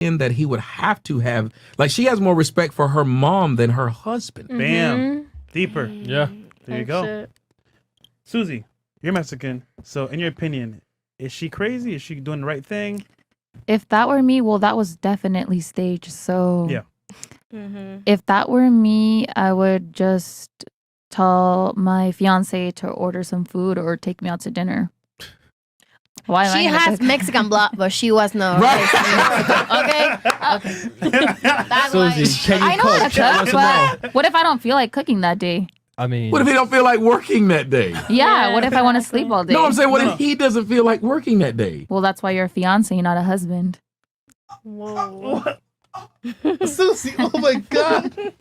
in that he would have to have, like, she has more respect for her mom than her husband. Bam. Deeper. Yeah. There you go. Susie, you're Mexican. So in your opinion, is she crazy? Is she doing the right thing? If that were me, well, that was definitely staged. So Yeah. if that were me, I would just tell my fiance to order some food or take me out to dinner. Why am She I gonna has cook? Mexican blood, but she was not. Right. Okay. That's Susie, can you I know how cook? to Let us cook, know. but what if I don't feel like cooking that day? I mean, What if he don't feel like working that day? Yeah. What if I want to sleep all day? No, I'm saying, what if he doesn't feel like working that day? Well, that's why you're a fiance, not a husband. Whoa. Susie, oh my God.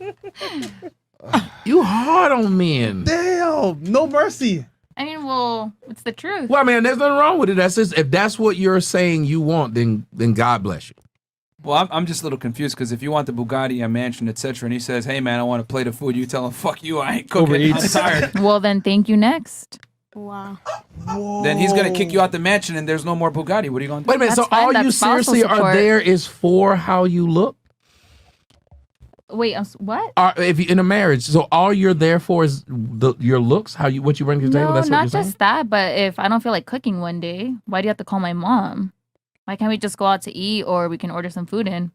You hard on men. Damn. No mercy. I mean, well, it's the truth. Well, I mean, there's nothing wrong with it. That's just, if that's what you're saying you want, then God bless you. Well, I'm just a little confused because if you want the Bugatti, a mansion, etc., and he says, "Hey, man, I want a plate of food," you tell him, "Fuck you, I ain't cooking. I'm Overeats. tired." Well, then thank you next. Wow. Then he's gonna kick you out the mansion, and there's no more Bugatti. What are you gonna do? Wait a minute. That's So fine, all that's you spousal seriously are support. there is for how you look? Wait, what? If you in a marriage, so all you're there for is your looks, what you bring to the table. No, That's what not you're saying. just that, but if I don't feel like cooking one day, why do you have to call my mom? Why can't we just go out to eat or we can order some food in?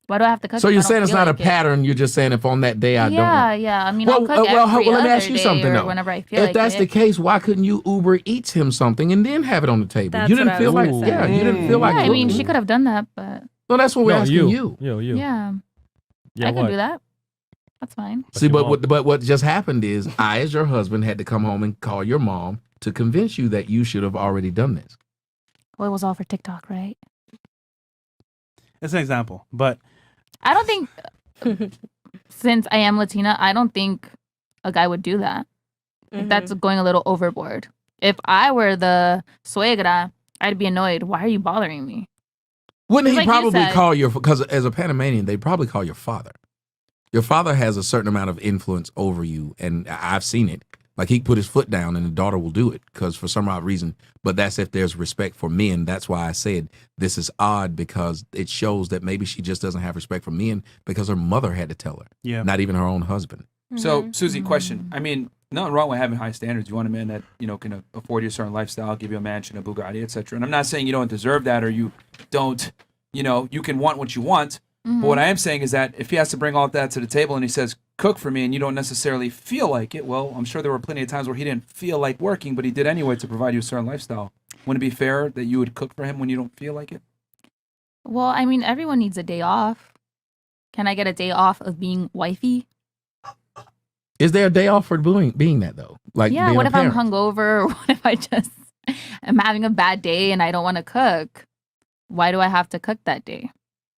Why do I have to cook? So if I you're don't saying it's feel not like a it? pattern. You're just saying if on that day I don't. Yeah. I mean, I'll cook every let me other ask you day something or though. whenever I feel If like that's it. the case, why couldn't you Uber Eats him something and then have it on the table? That's You didn't what I feel was like, gonna yeah, say. you didn't feel like. Yeah, I mean, cooking. she could have done that, but No, that's what we're asking you. You. yeah, Yeah, I can what? do that. That's fine. See, you but won't. what just happened is I, as your husband, had to come home and call your mom to convince you that you should have already done this. Well, it was all for TikTok, right? It's an example, but I don't think, since I am Latina, I don't think a guy would do that. Like, that's going a little overboard. If I were the suegra, I'd be annoyed. Why are you bothering me? Wouldn't he Like you probably said. call your, because as a Panamanian, they'd probably call your father. Your father has a certain amount of influence over you, and I've seen it. Like, he put his foot down and the daughter will do it because for some odd reason, but that's if there's respect for men. That's why I said this is odd, because it shows that maybe she just doesn't have respect for men because her mother had to tell her, yeah. not even her own husband. So, Susie, question. I mean, nothing wrong with having high standards. You want a man that, can afford you a certain lifestyle, give you a mansion, a Bugatti, etc. And I'm not saying you don't deserve that or you don't, you can want what you want. But what I am saying is that if he has to bring all of that to the table and he says, cook for me, and you don't necessarily feel like it, well, I'm sure there were plenty of times where he didn't feel like working, but he did anyway to provide you a certain lifestyle. Wouldn't it be fair that you would cook for him when you don't feel like it? Well, I mean, everyone needs a day off. Can I get a day off of being wifey? Is there a day off for being that, though? Like, Yeah, being what a if I'm parent? hungover? Or what if I just am having a bad day and I don't want to cook? Why do I have to cook that day?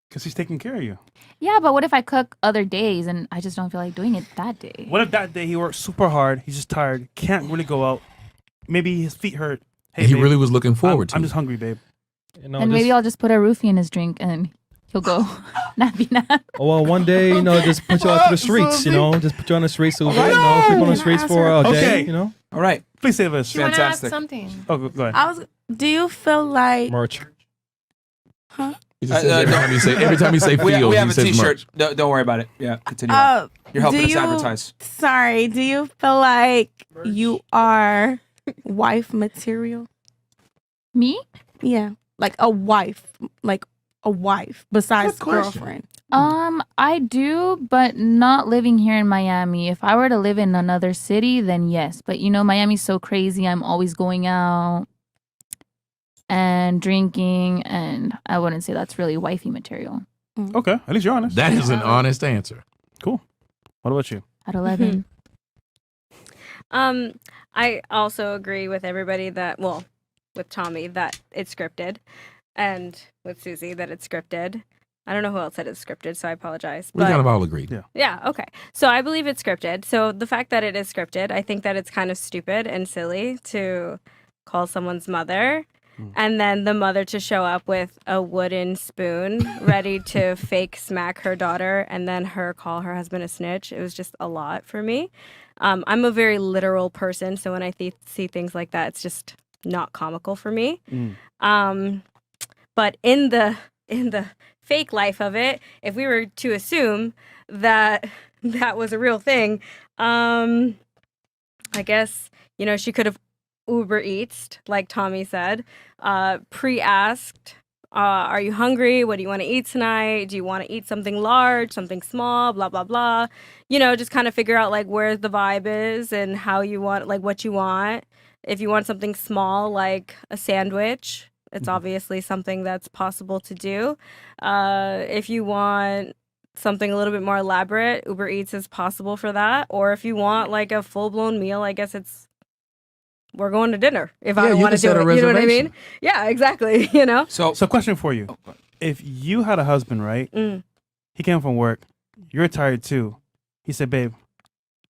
Because he's taking care of you. Yeah, but what if I cook other days and I just don't feel like doing it that day? What if that day he worked super hard, he's just tired, can't really go out, maybe his feet hurt. Hey, And he babe, really was looking forward to I'm it. just hungry, babe. And maybe I'll just put a roofie in his drink and he'll go nappy nap. Oh, well, one day, just put you out to the streets, just put you on the streets, Susie, sleep on the streets for a day, Okay. All right. Please save us. She want to ask Fantastic. something. Oh, go ahead. Do you feel like merch. He just says every time you say We field, have he a says T-shirt. merch. Don't worry about it. Yeah, continue. on. You're helping us advertise. Sorry, do you feel like you are wife material? Me? Yeah, like a wife besides Good question. girlfriend. I do, but not living here in Miami. If I were to live in another city, then yes. But Miami's so crazy. I'm always going out and drinking, and I wouldn't say that's really wifey material. Okay, at least you're honest. That is an honest answer. Cool. What about you? At 11. I also agree with everybody with Tommy that it's scripted, and with Susie that it's scripted. I don't know who else said it's scripted, so I apologize. We kind of all agreed. Yeah, okay. So I believe it's scripted. So the fact that it is scripted, I think that it's kind of stupid and silly to call someone's mother and then the mother to show up with a wooden spoon ready to fake smack her daughter and then her call her husband a snitch. It was just a lot for me. I'm a very literal person, so when I see things like that, it's just not comical for me. But in the fake life of it, if we were to assume that that was a real thing, I guess, she could have Uber Eats, like Tommy said, pre-asked, are you hungry? What do you want to eat tonight? Do you want to eat something large, something small, blah, blah, blah. Just kind of figure out like where the vibe is and how you want, like what you want. If you want something small, like a sandwich, it's obviously something that's possible to do. If you want something a little bit more elaborate, Uber Eats is possible for that. Or if you want like a full-blown meal, I guess we're going to dinner if I want to do it. You know what I mean? Yeah, exactly. So question for you. If you had a husband, right? He came from work. You're tired too. He said, babe,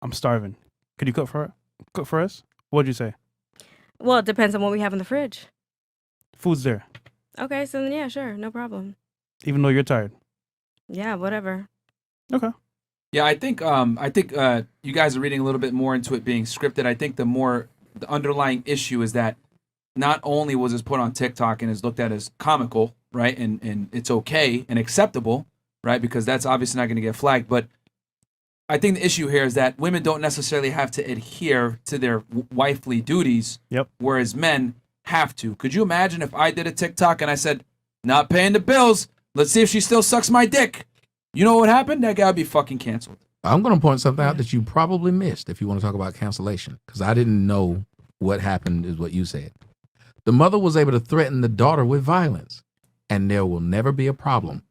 I'm starving. Could you cook for us? What'd you say? Well, it depends on what we have in the fridge. Food's there. Okay, so then yeah, sure, no problem. Even though you're tired. Yeah, whatever. Okay. Yeah, I think you guys are reading a little bit more into it being scripted. I think the underlying issue is that not only was this put on TikTok and is looked at as comical, right, and it's okay and acceptable, right, because that's obviously not going to get flagged, but I think the issue here is that women don't necessarily have to adhere to their wifely duties, whereas men have to. Could you imagine if I did a TikTok and I said, not paying the bills, let's see if she still sucks my dick? You know what would happen? That guy would be fucking canceled. I'm going to point something out that you probably missed if you want to talk about cancellation, because I didn't know what happened is what you said. The mother was able to threaten the daughter with violence, and there will never be a problem.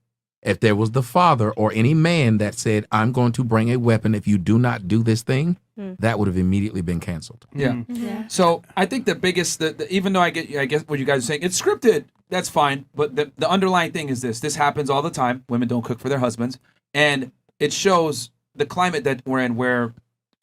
If there was the father or any man that said, I'm going to bring a weapon if you do not do this thing, that would have immediately been canceled. Yeah. So I think the biggest, even though I get what you guys are saying, it's scripted, that's fine. But the underlying thing is this happens all the time. Women don't cook for their husbands. And it shows the climate that we're in where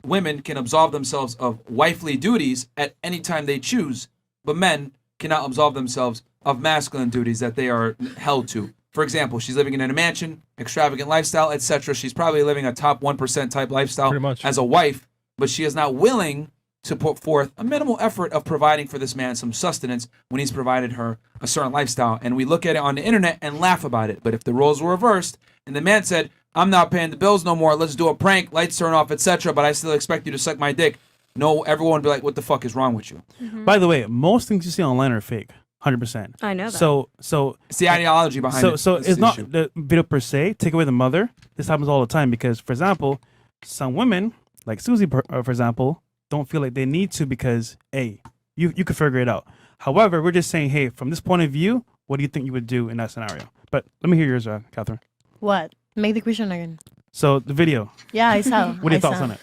women can absolve themselves of wifely duties at any time they choose, but men cannot absolve themselves of masculine duties that they are held to. For example, she's living in a mansion, extravagant lifestyle, etc. She's probably living a top 1% type lifestyle as a wife, but she is not willing to put forth a minimal effort of providing for this man some sustenance when he's provided her a certain lifestyle. And we look at it on the internet and laugh about it. But if the roles were reversed and the man said, I'm not paying the bills no more, let's do a prank, lights turn off, etc., but I still expect you to suck my dick, no, everyone would be like, what the fuck is wrong with you? By the way, most things you see online are fake. 100%. I know that. So it's the ideology behind it. So it's not the video per se. Take away the mother. This happens all the time because, for example, some women, like Susie, for example, don't feel like they need to because, hey, you could figure it out. However, we're just saying, hey, from this point of view, what do you think you would do in that scenario? But let me hear yours, Catherine. What? Make the question again. So the video. Yeah, I saw. What are your thoughts on it?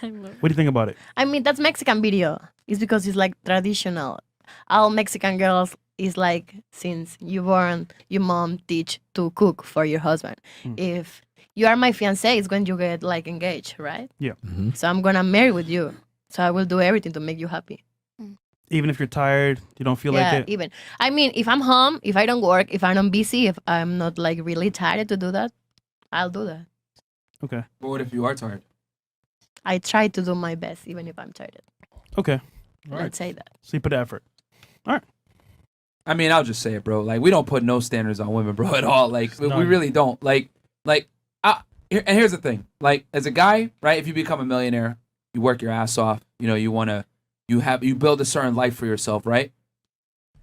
What do you think about it? I mean, that's Mexican video. It's because it's like traditional. All Mexican girls is like, since you born, your mom teach to cook for your husband. If you are my fiance, it's when you get like engaged, right? Yeah. So I'm gonna marry with you. So I will do everything to make you happy. Even if you're tired, you don't feel like it? Even. I mean, if I'm home, if I don't work, if I'm not busy, if I'm not like really tired to do that, I'll do that. Okay. But what if you are tired? I try to do my best, even if I'm tired. Okay. Let's say that. So you put effort. All right. I mean, I'll just say it, bro. Like, we don't put no standards on women, bro, at all. Like, we really don't. And here's the thing. Like, as a guy, right, if you become a millionaire, you work your ass off, you build a certain life for yourself, right?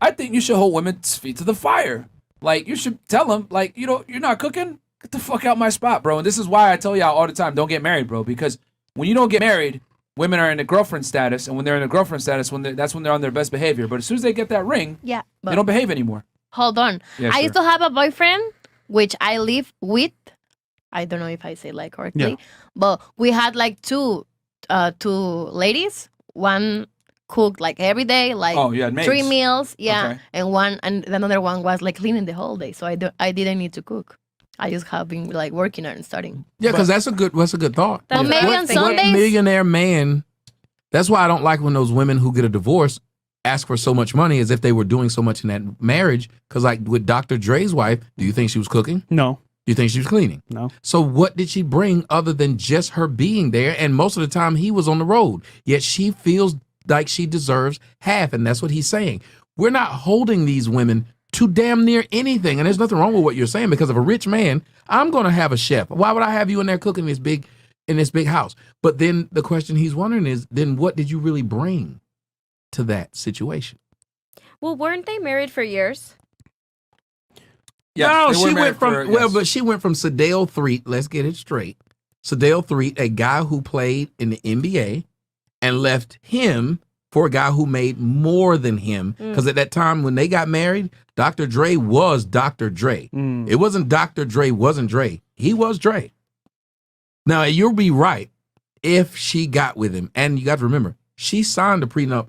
I think you should hold women's feet to the fire. Like, you should tell them, like, you're not cooking? Get the fuck out my spot, bro. And this is why I tell y'all all the time, don't get married, bro. Because when you don't get married, women are in a girlfriend status, and when they're in a girlfriend status, that's when they're on their best behavior. But as soon as they get that ring, yeah, they don't behave anymore. Hold on. Yeah, I used to have a boyfriend, which I live with. I don't know if I say like correctly, but we had like two ladies. One cooked like every day, like 3 meals, Okay. and another one was like cleaning the whole day. So I didn't need to cook. I just have been like working and studying. Yeah, because that's a good thought. But maybe on Sundays. What millionaire man? That's why I don't like when those women who get a divorce ask for so much money as if they were doing so much in that marriage. Because like with Dr. Dre's wife, do you think she was cooking? No. Do you think she was cleaning? No. So what did she bring other than just her being there? And most of the time he was on the road. Yet she feels like she deserves half, and that's what he's saying. We're not holding these women to damn near anything. And there's nothing wrong with what you're saying, because of a rich man, I'm going to have a chef. Why would I have you in there cooking in this big house? But then the question he's wondering is, then what did you really bring to that situation? Well, weren't they married for years? Yes, no, they were she married went from for- well, yes. but she went from Sadale Threet. Let's get it straight. Sadale Threet, a guy who played in the NBA, and left him for a guy who made more than him. Because at that time when they got married, Dr. Dre was Dr. Dre. It wasn't Dr. Dre wasn't Dre. He was Dre. Now you'll be right if she got with him, and you got to remember, she signed a prenup